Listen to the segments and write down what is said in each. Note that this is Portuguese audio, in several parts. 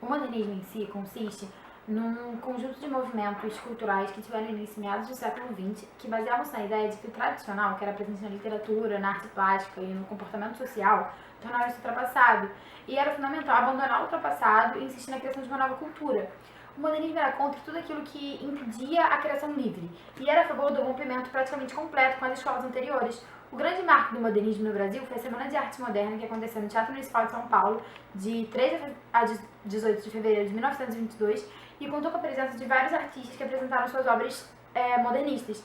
O modernismo em si consiste num conjunto de movimentos culturais que tiveram início em meados do século XX, que baseavam-se na ideia de que o tradicional, que era presente na literatura, na arte plástica e no comportamento social, tornava-se ultrapassado, e era fundamental abandonar o ultrapassado e insistir na criação de uma nova cultura. O modernismo era contra tudo aquilo que impedia a criação livre, e era a favor do rompimento praticamente completo com as escolas anteriores. O grande marco do modernismo no Brasil foi a Semana de Arte Moderna, que aconteceu no Teatro Municipal de São Paulo, de 3 a 18 de fevereiro de 1922, e contou com a presença de vários artistas que apresentaram suas obras modernistas.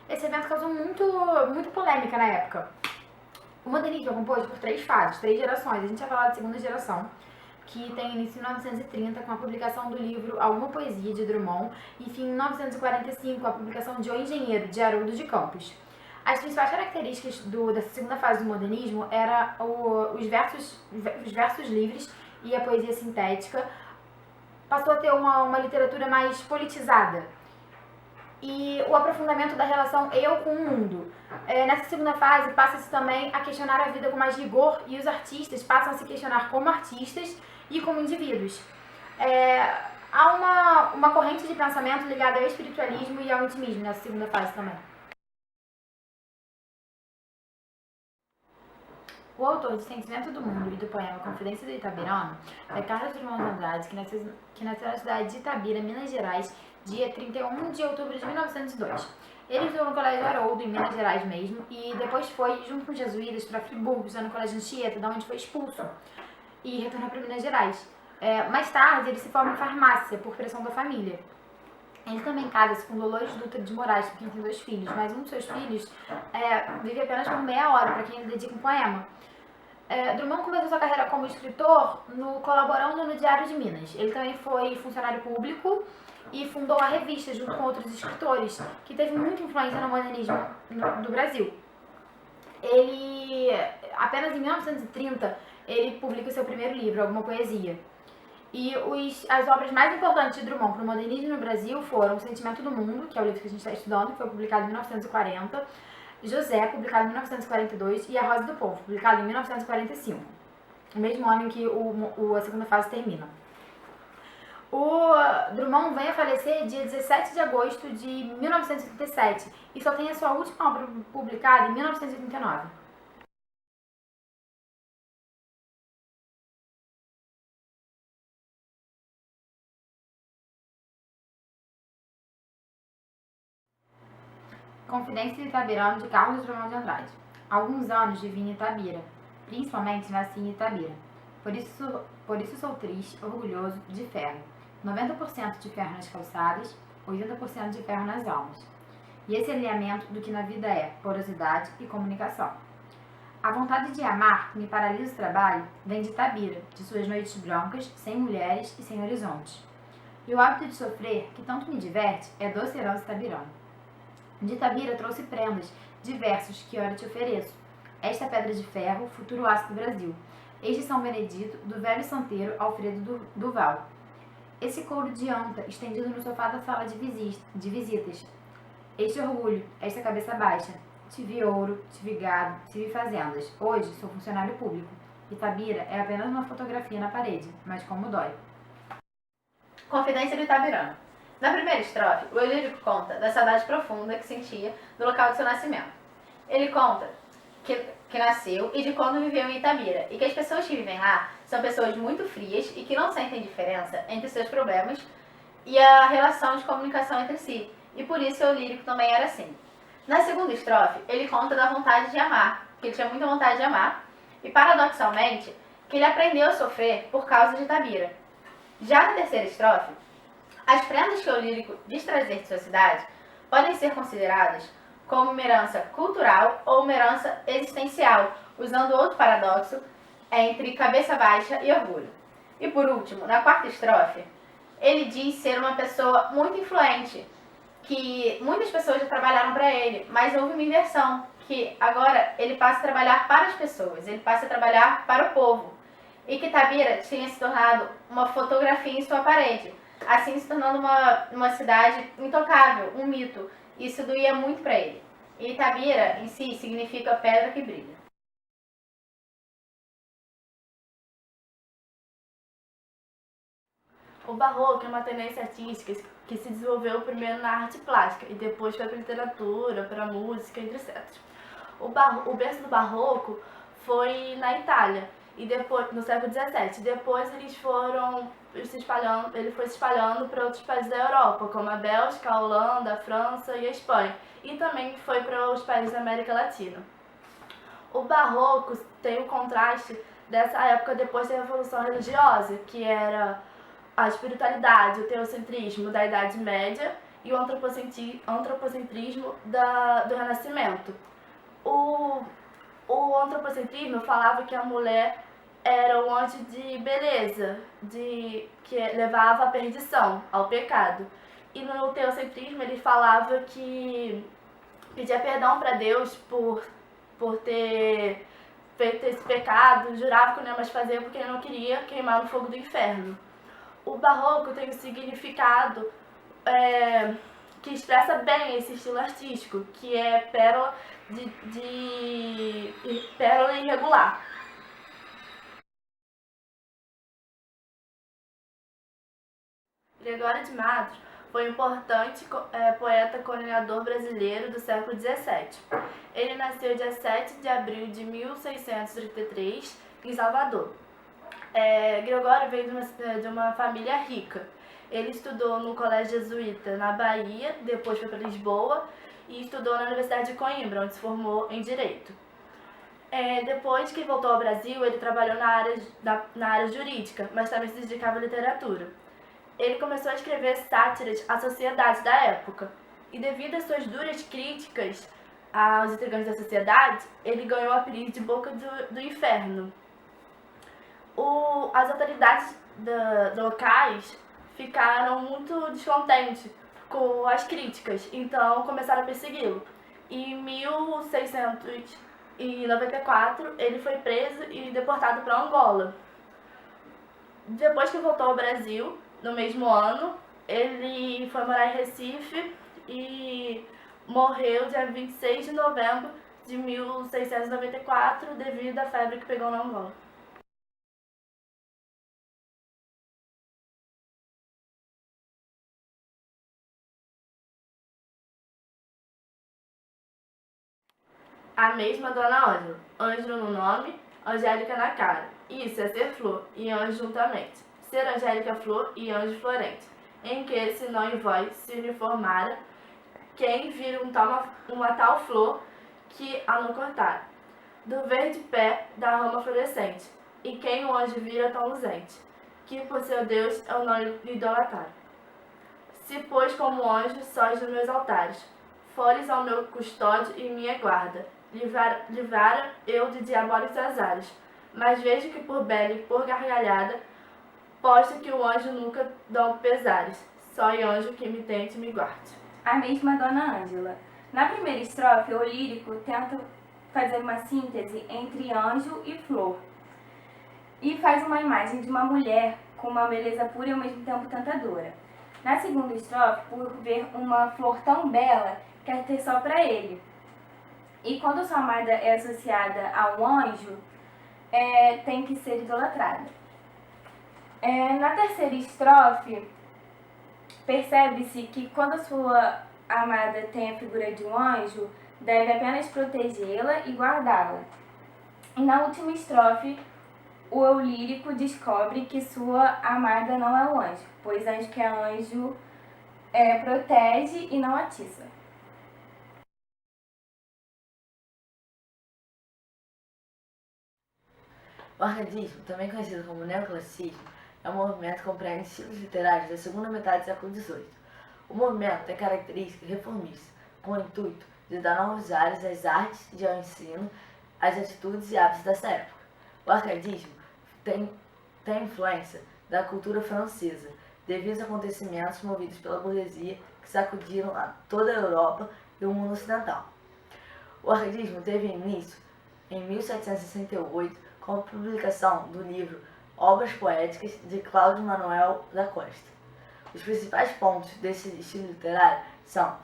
Esse evento causou muita polêmica na época. O modernismo é composto por 3 fases, 3 gerações. A gente vai falar da segunda geração, que tem início em 1930 com a publicação do livro Alguma Poesia, de Drummond, e fim em 1945 com a publicação de O Engenheiro, de Haroldo de Campos. As principais características dessa segunda fase do modernismo eram os versos livres e a poesia sintética. Passou a ter uma literatura mais politizada e o aprofundamento da relação eu com o mundo. Nessa segunda fase, passa-se também a questionar a vida com mais rigor e os artistas passam a se questionar como artistas e como indivíduos. Há uma corrente de pensamento ligada ao espiritualismo e ao intimismo nessa segunda fase também. O autor de Sentimento do Mundo e do poema Confidência do Itabirano é Carlos Drummond de Andrade, que nasceu na cidade de Itabira, Minas Gerais, dia 31 de outubro de 1902. Ele estudou no Colégio Haroldo, em Minas Gerais mesmo, e depois foi, junto com os jesuítas, para Friburgo, estudando no Colégio Anchieta, da onde foi expulso, e retornou para Minas Gerais. Mais tarde, ele se forma em farmácia, por pressão da família. Ele também casa-se com Dolores Dutra de Moraes, por quem tem 2 filhos, mas um dos seus filhos vive apenas por meia hora, para quem ele dedica um poema. Drummond começou sua carreira como escritor colaborando no Diário de Minas. Ele também foi funcionário público e fundou a revista junto com outros escritores, que teve muita influência no modernismo do Brasil. Ele, apenas em 1930, ele publica o seu primeiro livro, Alguma Poesia. E as obras mais importantes de Drummond para o modernismo no Brasil foram O Sentimento do Mundo, que é o livro que a gente está estudando, que foi publicado em 1940, José, publicado em 1942, e A Rosa do Povo, publicado em 1945, o mesmo ano em que a segunda fase termina. O Drummond vem a falecer dia 17 de agosto de 1937 e só tem a sua última obra publicada em 1939. Confidência de Itabirano, de Carlos Drummond de Andrade. Há alguns anos vivi em Itabira, principalmente nasci em Itabira. Por isso sou triste, orgulhoso, de ferro. 90% de ferro nas calçadas, 80% de ferro nas almas. E esse alinhamento do que na vida é porosidade e comunicação. A vontade de amar, que me paralisa o trabalho, vem de Itabira, de suas noites brancas, sem mulheres e sem horizontes. E o hábito de sofrer, que tanto me diverte, é doce herança itabirana. De Itabira trouxe prendas, diversos, que ora te ofereço. Esta pedra de ferro, futuro aço do Brasil. Este São Benedito, do velho santeiro Alfredo Duval. Esse couro de anta, estendido no sofá da sala de visitas. Este orgulho, esta cabeça baixa. Tive ouro, tive gado, tive fazendas. Hoje sou funcionário público. Itabira é apenas uma fotografia na parede, mas como dói. Confidência do Itabirano. Na primeira estrofe, o lírico conta da saudade profunda que sentia do local de seu nascimento. Ele conta que nasceu e de quando viveu em Itabira, e que as pessoas que vivem lá são pessoas muito frias e que não sentem diferença entre seus problemas e a relação de comunicação entre si, e por isso seu lírico também era assim. Na segunda estrofe, ele conta da vontade de amar, que ele tinha muita vontade de amar, e paradoxalmente, que ele aprendeu a sofrer por causa de Itabira. Já na terceira estrofe, as prendas que o lírico diz trazer de sua cidade podem ser consideradas como uma herança cultural ou uma herança existencial, usando outro paradoxo entre cabeça baixa e orgulho. E por último, na quarta estrofe, ele diz ser uma pessoa muito influente, que muitas pessoas já trabalharam para ele, mas houve uma inversão, que agora ele passa a trabalhar para as pessoas, ele passa a trabalhar para o povo, e que Itabira tinha se tornado uma fotografia em sua parede, assim se tornando uma cidade intocável, um mito. Isso doía muito para ele. E Itabira, em si, significa pedra que brilha. O barroco é uma tendência artística que se desenvolveu primeiro na arte plástica e depois foi para a literatura, para a música, entre outros. O berço do barroco foi na Itália e depois no século XVII. Depois ele foi se espalhando para outros países da Europa, como a Bélgica, a Holanda, a França e a Espanha, e também foi para os países da América Latina. O barroco tem o contraste dessa época depois da Revolução Religiosa, que era a espiritualidade, o teocentrismo da Idade Média e o antropocentrismo do Renascimento. O antropocentrismo falava que a mulher era um anjo de beleza, que levava à perdição, ao pecado. E no teocentrismo ele falava que pedia perdão para Deus por ter feito esse pecado, jurava que não ia mais fazer porque ele não queria queimar no fogo do inferno. O barroco tem um significado que expressa bem esse estilo artístico, que é pérola pérola irregular. Gregório de Matos foi um importante poeta colonizador brasileiro do século XVII. Ele nasceu dia 7 de abril de 1633 em Salvador. Gregório veio de uma família rica. Ele estudou no colégio jesuíta na Bahia, depois foi para Lisboa e estudou na Universidade de Coimbra, onde se formou em Direito. Depois que voltou ao Brasil, ele trabalhou na área jurídica, mas também se dedicava à literatura. Ele começou a escrever sátiras à sociedade da época, e devido às suas duras críticas aos intrigantes da sociedade, ele ganhou o apelido de Boca do Inferno. As autoridades locais ficaram muito descontentes com as críticas, então começaram a persegui-lo. Em 1694, ele foi preso e deportado para Angola. Depois que voltou ao Brasil, no mesmo ano, ele foi morar em Recife e morreu dia 26 de novembro de 1694 devido à febre que pegou na Angola. A mesma Dona Ângela. Ângelo no nome, Angélica na cara. Isso é ser flor e anjo juntamente. Ser Angélica flor e anjo florente. Em que, se não em vós, se uniformara, quem vira uma tal flor que a não cortar. Do verde pé da rama florescente. E quem o anjo vira tão luzente, que por seu Deus eu não lhe idolatar. Se pois como anjo sós nos meus altares, fores ao meu custódio e minha guarda, livrara eu de diabólicos azares, mas vejo que por bela e por gargalhada, posto que o anjo nunca dão pesares, só em anjo que me tente e me guarde. A mesma Dona Ângela. Na primeira estrofe, o lírico tenta fazer uma síntese entre anjo e flor, e faz uma imagem de uma mulher com uma beleza pura e ao mesmo tempo tentadora. Na segunda estrofe, por ver uma flor tão bela, quer ter só para ele. E quando sua amada é associada ao anjo, tem que ser idolatrada. Na terceira estrofe, percebe-se que quando a sua amada tem a figura de um anjo, deve apenas protegê-la e guardá-la. E na última estrofe, o eu lírico descobre que sua amada não é um anjo, pois anjo que é anjo protege e não atiça. O arcadismo, também conhecido como neoclassicismo, é um movimento que compreende estilos literários da segunda metade do século XVIII. O movimento tem características reformistas, com o intuito de dar novos ares às artes e ao ensino, às atitudes e hábitos dessa época. O arcadismo tem influência da cultura francesa, devido aos acontecimentos movidos pela burguesia que sacudiram a toda a Europa e o mundo ocidental. O arcadismo teve início em 1768 com a publicação do livro Obras Poéticas de Cláudio Manuel da Costa. Os principais pontos desse estilo literário são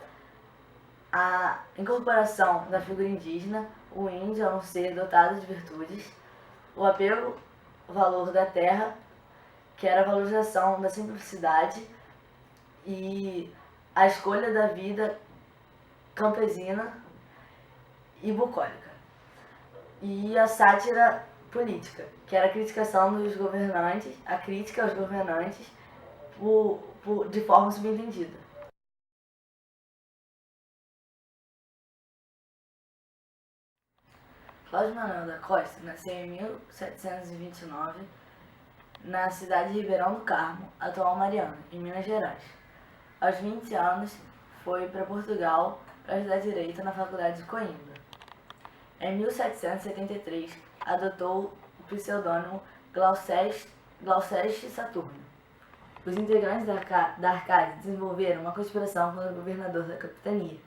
a incorporação da figura indígena, o índio é um ser dotado de virtudes, o apego ao valor da terra que era a valorização da simplicidade e a escolha da vida campesina e bucólica. E a sátira política, que era a criticação dos governantes, a crítica aos governantes de forma subentendida. Cláudio Manuel da Costa nasceu em 1729 na cidade de Ribeirão do Carmo, atual Mariana, em Minas Gerais. Aos 20 anos, foi para Portugal para estudar Direito na Faculdade de Coimbra. Em 1773, adotou o pseudônimo Gloucester Saturno. Os integrantes da Arcádia desenvolveram uma conspiração contra o governador da capitania,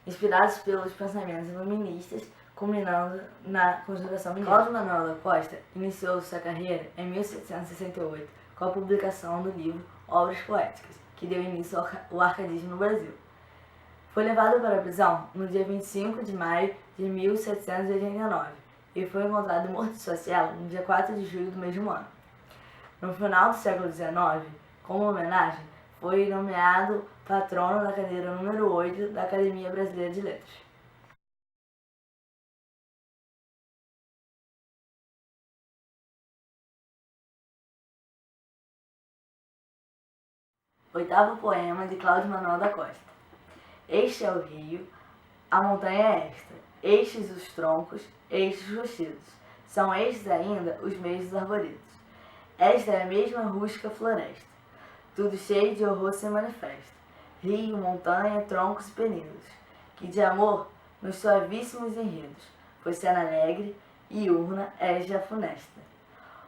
inspirados pelos pensamentos iluministas, culminando na Conjuração Mineira. Cláudio Manuel da Costa iniciou sua carreira em 1768 com a publicação do livro Obras Poéticas, que deu início ao arcadismo no Brasil. Foi levado para a prisão no dia 25 de maio de 1789 e foi encontrado morto em sua cela no dia 4 de julho do mesmo ano. No final do século XIX, como homenagem, foi nomeado patrono da cadeira número 8 da Academia Brasileira de Letras. Oitavo poema de Cláudio Manuel da Costa. Este é o rio, a montanha é esta, estes os troncos, estes os rochedos, são estes ainda os meios dos arvoredos. Esta é a mesma rústica floresta, tudo cheio de horror se manifesta, rio, montanha, troncos e penedos, que de amor nos suavíssimos enredos, pois cena alegre e urna és já funesta.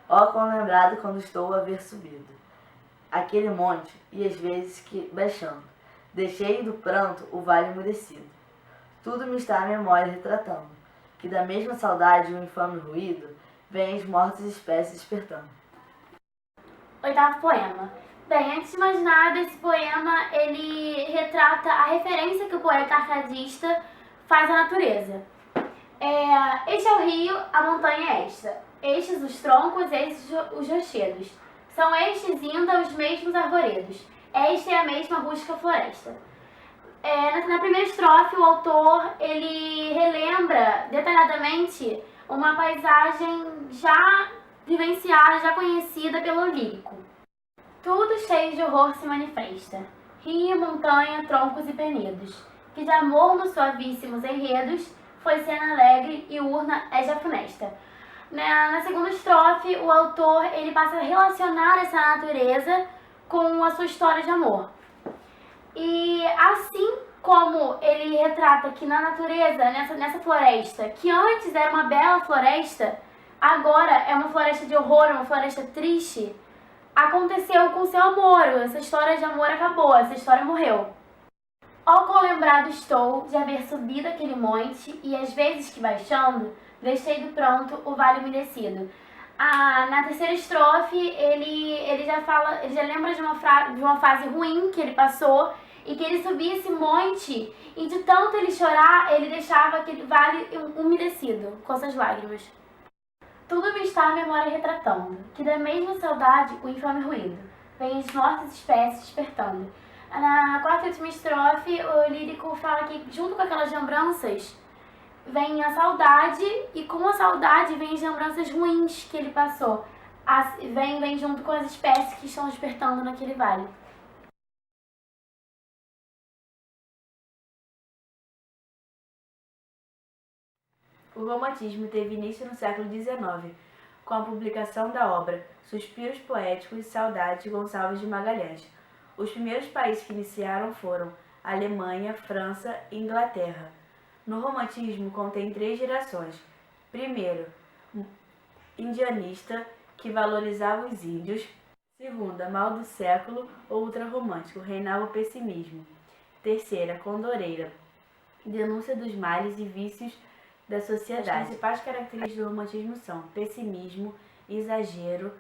Ó quão lembrado quando estou a ver subido aquele monte, e às vezes que, baixando, deixei do pranto o vale emudecido. Tudo me está à memória retratando, que da mesma saudade o infame ruído, vem as mortas espécies despertando. Oitavo poema. Bem, antes de mais nada, esse poema, ele retrata a referência que o poeta arcadista faz à natureza. Este é o rio, a montanha é esta. Estes os troncos, estes os rochedos. São estes ainda os mesmos arvoredos. Esta é a mesma rústica floresta. Na primeira estrofe, o autor ele relembra detalhadamente uma paisagem já vivenciada, já conhecida pelo lírico. Tudo cheio de horror se manifesta, rio, montanha, troncos e penedos, que de amor nos suavíssimos enredos, foi cena alegre e urna é já funesta. Na segunda estrofe, o autor ele passa a relacionar essa natureza com a sua história de amor. E assim como ele retrata que na natureza, nessa floresta, que antes era uma bela floresta, agora é uma floresta de horror, uma floresta triste, aconteceu com seu amor, essa história de amor acabou, essa história morreu. Ó quão lembrado estou de haver subido aquele monte e às vezes que baixando, deixei do pronto o vale umedecido. Na terceira estrofe, ele já lembra de uma fase ruim que ele passou e que ele subia esse monte e de tanto ele chorar, ele deixava aquele vale umedecido com suas lágrimas. Tudo me está a memória retratando, que da mesma saudade o infame ruído, vem as mortas espécies despertando. Na quarta e última estrofe, o lírico fala que junto com aquelas lembranças vem a saudade, e com a saudade vem as lembranças ruins que ele passou. Vem junto com as espécies que estão despertando naquele vale. O romantismo teve início no século XIX, com a publicação da obra Suspiros Poéticos e Saudade de Gonçalves de Magalhães. Os primeiros países que iniciaram foram Alemanha, França e Inglaterra. No romantismo contém 3 gerações. Primeiro, indianista, que valorizava os índios. Segunda, mal do século ou ultrarromântico, reinava o pessimismo. Terceira, condoreira, denúncia dos males e vícios da sociedade. As principais características do romantismo são pessimismo, exagero,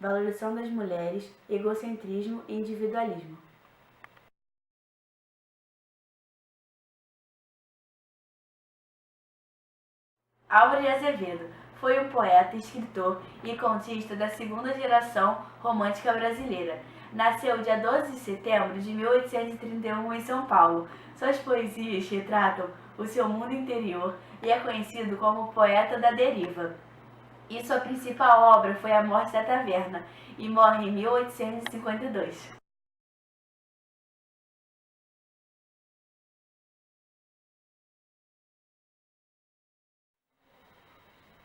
valorização das mulheres, egocentrismo e individualismo. Álvaro de Azevedo foi um poeta, escritor e contista da segunda geração romântica brasileira. Nasceu dia 12 de setembro de 1831 em São Paulo. Suas poesias retratam o seu mundo interior e é conhecido como o poeta da deriva. E sua principal obra foi A Morte da Taverna, e morre em 1852.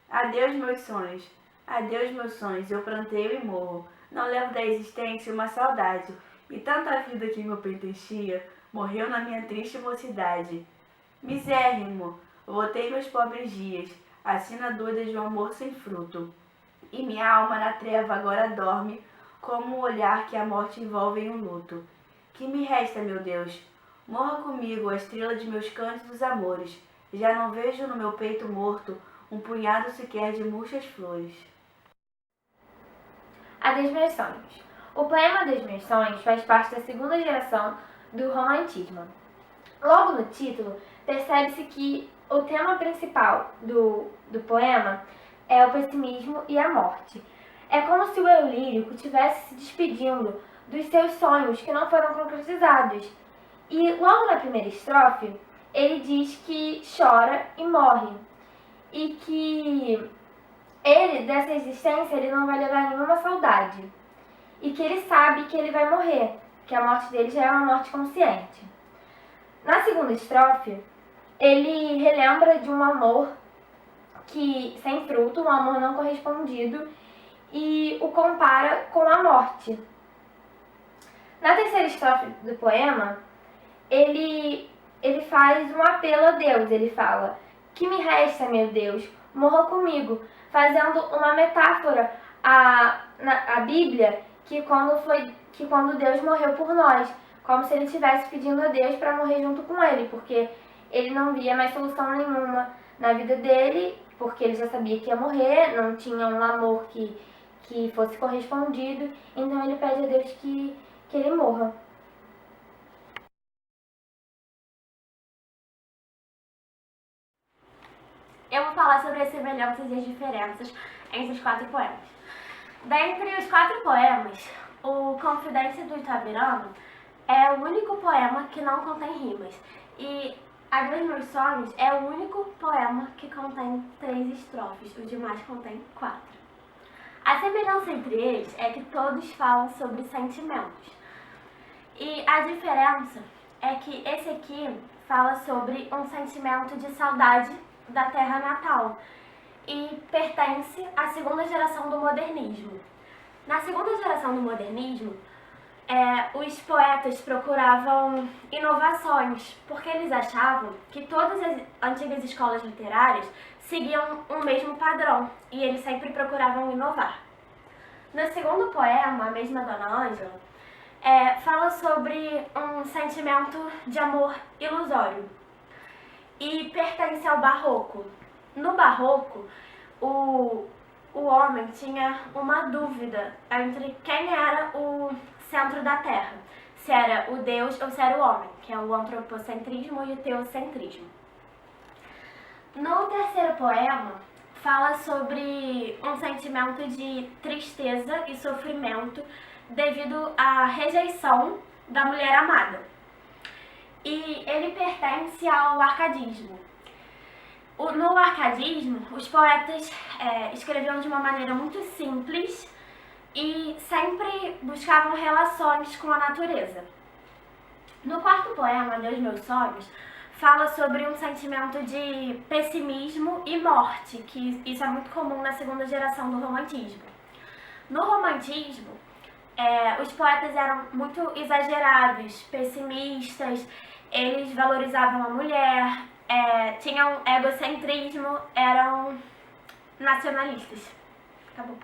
Adeus meus sonhos, eu pranteio e morro. Não levo da existência uma saudade, e tanta vida que meu peito enchia, morreu na minha triste mocidade. Misérrimo, votei meus pobres dias, assim na dúvida de um amor sem fruto. E minha alma na treva agora dorme, como o olhar que a morte envolve em um luto. Que me resta, meu Deus? Morra comigo a estrela de meus cândidos amores. Já não vejo no meu peito morto um punhado sequer de murchas flores. Adeus meus sonhos. O poema Adeus meus sonhos faz parte da segunda geração do romantismo. Logo no título, percebe-se que o tema principal do poema é o pessimismo e a morte. É como se o eu lírico estivesse se despedindo dos seus sonhos que não foram concretizados. E logo na primeira estrofe, ele diz que chora e morre. E que ele, dessa existência, ele não vai levar nenhuma saudade. E que ele sabe que ele vai morrer, que a morte dele já é uma morte consciente. Na segunda estrofe, ele relembra de um amor sem fruto, um amor não correspondido, e o compara com a morte. Na terceira estrofe do poema, ele faz um apelo a Deus, ele fala: que me resta, meu Deus, morra comigo, fazendo uma metáfora à Bíblia, que quando Deus morreu por nós, como se ele estivesse pedindo a Deus para morrer junto com ele, porque ele não via mais solução nenhuma na vida dele, porque ele já sabia que ia morrer, não tinha um amor que fosse correspondido, então ele pede a Deus que ele morra. Eu vou falar sobre as semelhanças e as diferenças entre os 4 poemas. Dentre os 4 poemas, o Confidência do Itabirano é o único poema que não contém rimas. E Adeus meus sonhos é o único poema que contém 3 estrofes, os demais contêm 4. A semelhança entre eles é que todos falam sobre sentimentos. E a diferença é que esse aqui fala sobre um sentimento de saudade da terra natal e pertence à segunda geração do modernismo. Na segunda geração do modernismo, os poetas procuravam inovações, porque eles achavam que todas as antigas escolas literárias seguiam um mesmo padrão e eles sempre procuravam inovar. No segundo poema, A Mesma Dona Ângela, fala sobre um sentimento de amor ilusório e pertence ao barroco. No barroco, o homem tinha uma dúvida entre quem era o centro da Terra, se era o Deus ou se era o homem, que é o antropocentrismo e o teocentrismo. No terceiro poema, fala sobre um sentimento de tristeza e sofrimento devido à rejeição da mulher amada. E ele pertence ao arcadismo. No arcadismo, os poetas escreviam de uma maneira muito simples e sempre buscavam relações com a natureza. No quarto poema, Adeus meus sonhos, fala sobre um sentimento de pessimismo e morte, que isso é muito comum na segunda geração do romantismo. No romantismo, os poetas eram muito exagerados, pessimistas, eles valorizavam a mulher, tinham egocentrismo, eram nacionalistas. Acabou.